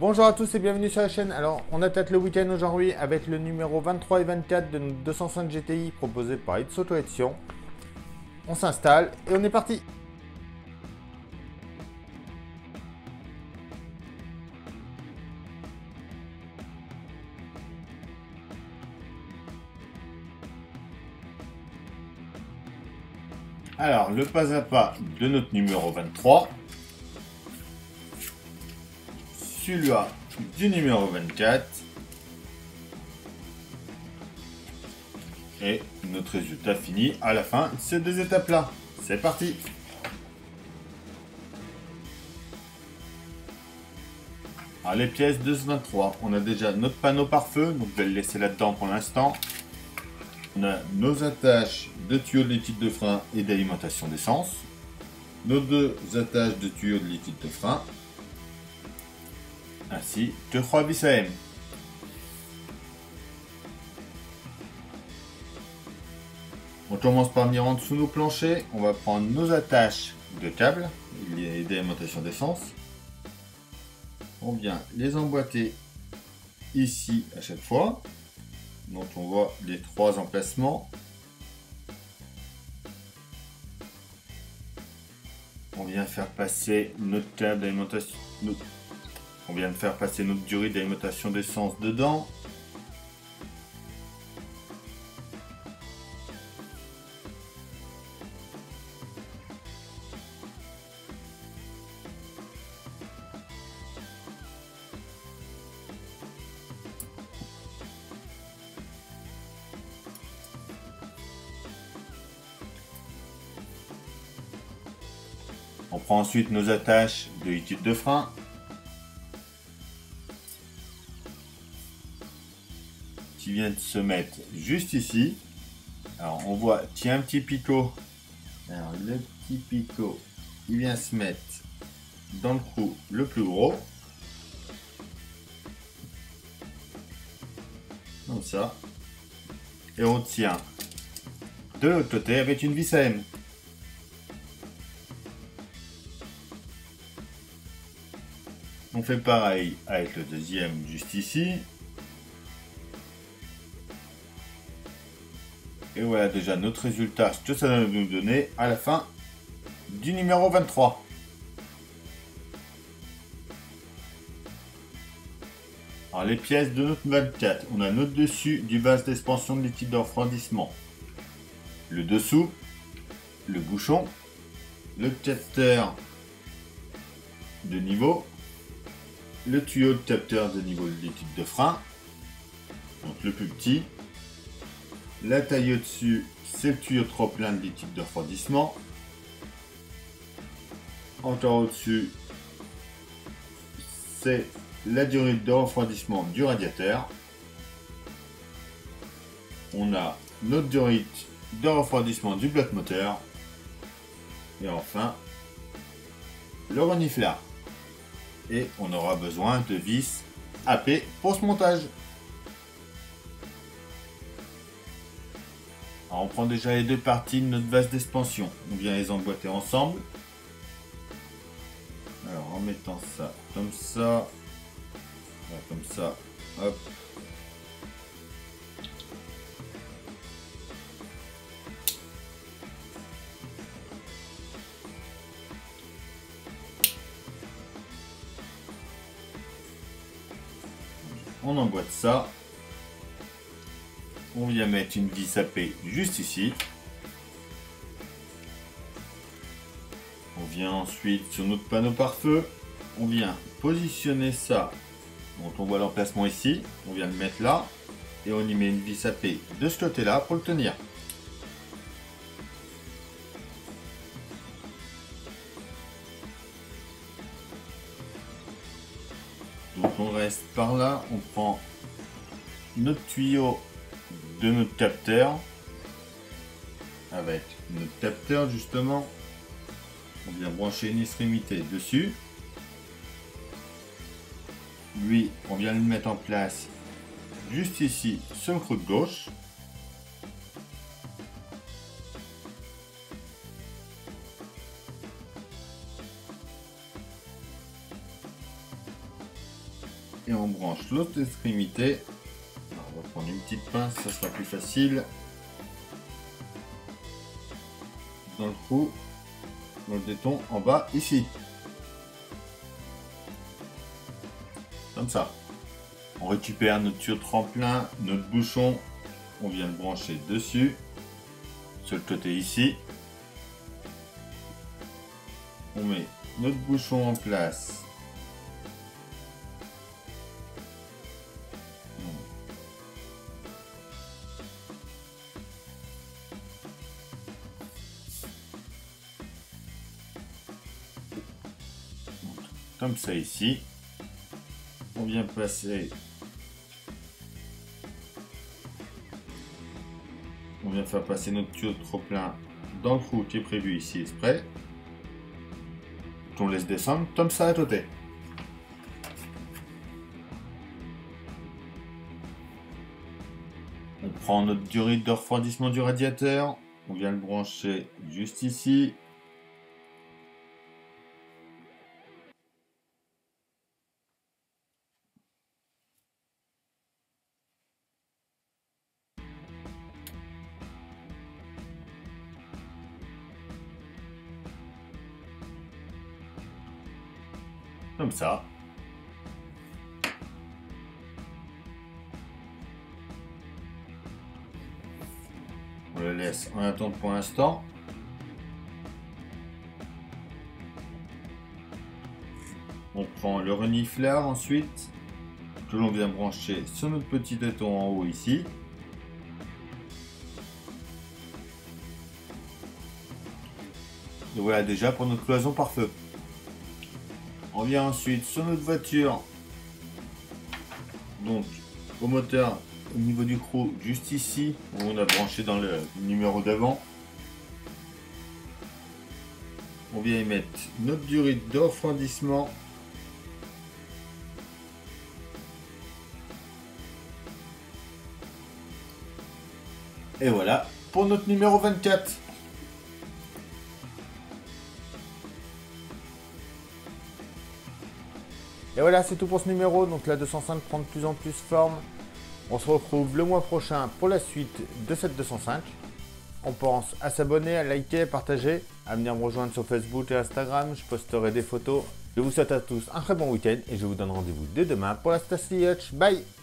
Bonjour à tous et bienvenue sur la chaîne. Alors, on attaque le week-end aujourd'hui avec le numéro 23 et 24 de notre 205 GTI proposé par It's Auto Action. On s'installe et on est parti. Alors, le pas à pas de notre numéro 23. Celui-là du numéro 24. Et notre résultat fini à la fin de ces deux étapes-là. C'est parti. Alors, les pièces de ce 23. On a déjà notre panneau pare-feu, donc je vais le laisser là-dedans pour l'instant. On a nos attaches de tuyaux de liquide de frein et d'alimentation d'essence. Nos deux attaches de tuyaux de liquide de frein. Ainsi que 3 vis à M. On commence par venir en dessous nos planchers. On va prendre nos attaches de câbles et d'alimentation d'essence. On vient les emboîter ici à chaque fois. Donc on voit les trois emplacements. On vient faire passer notre câble d'alimentation. On vient de faire passer notre durée d'alimentation d'essence dedans. On prend ensuite nos attaches de liquide de frein. Qui vient de se mettre juste ici. Alors on voit qu'il y a un petit picot. Alors le petit picot, il vient se mettre dans le trou le plus gros. Comme ça. Et on tient de l'autre côté avec une vis à M. On fait pareil avec le deuxième juste ici. Et voilà déjà notre résultat, ce que ça va nous donner à la fin du numéro 23. Alors les pièces de notre 24, on a notre dessus du vase d'expansion de liquide de refroidissement. Le dessous, le bouchon, le capteur de niveau, le tuyau de capteur de niveau de liquide de frein, donc le plus petit. La taille au-dessus, c'est le tuyau trop plein de liquide de refroidissement. Encore au-dessus, c'est la durée de refroidissement du radiateur. On a notre durée de refroidissement du bloc moteur. Et enfin, le reniflard. Et on aura besoin de vis AP pour ce montage. Alors on prend déjà les deux parties de notre vase d'expansion. On vient les emboîter ensemble. Alors en mettant ça comme ça. Voilà, comme ça. Hop. On emboîte ça. On vient mettre une vis AP juste ici. On vient ensuite sur notre panneau pare-feu. On vient positionner ça. Donc on voit l'emplacement ici. On vient le mettre là. Et on y met une vis AP de ce côté-là pour le tenir. Donc on reste par là. On prend notre tuyau de notre capteur avec notre capteur justement. On vient brancher une extrémité dessus. Lui, on vient le mettre en place juste ici sur le coude gauche. Et on branche l'autre extrémité. Alors, on va prendre une petite pince, ça sera plus facile. Dans le trou, dans le téton, en bas, ici. Comme ça. On récupère notre tuyau tremplin, notre bouchon. On vient le brancher dessus. Sur le côté ici. On met notre bouchon en place. Comme ça ici. On vient passer. On vient faire passer notre tuyau de trop plein dans le trou qui est prévu ici exprès. On laisse descendre comme ça à côté. On prend notre durite de refroidissement du radiateur. On vient le brancher juste ici. Comme ça. On le laisse en attente pour l'instant. On prend le renifleur ensuite, que l'on vient brancher sur notre petit téton en haut ici. Et voilà déjà pour notre cloison par feu. On vient ensuite sur notre voiture, donc au moteur, au niveau du crew, juste ici, où on a branché dans le numéro d'avant. On vient y mettre notre durite de refroidissement. Et voilà pour notre numéro 24. Et voilà, c'est tout pour ce numéro. Donc la 205 prend de plus en plus forme. On se retrouve le mois prochain pour la suite de cette 205. On pense à s'abonner, à liker, à partager, à venir me rejoindre sur Facebook et Instagram. Je posterai des photos. Je vous souhaite à tous un très bon week-end et je vous donne rendez-vous dès demain pour la Stacy Hutch. Bye!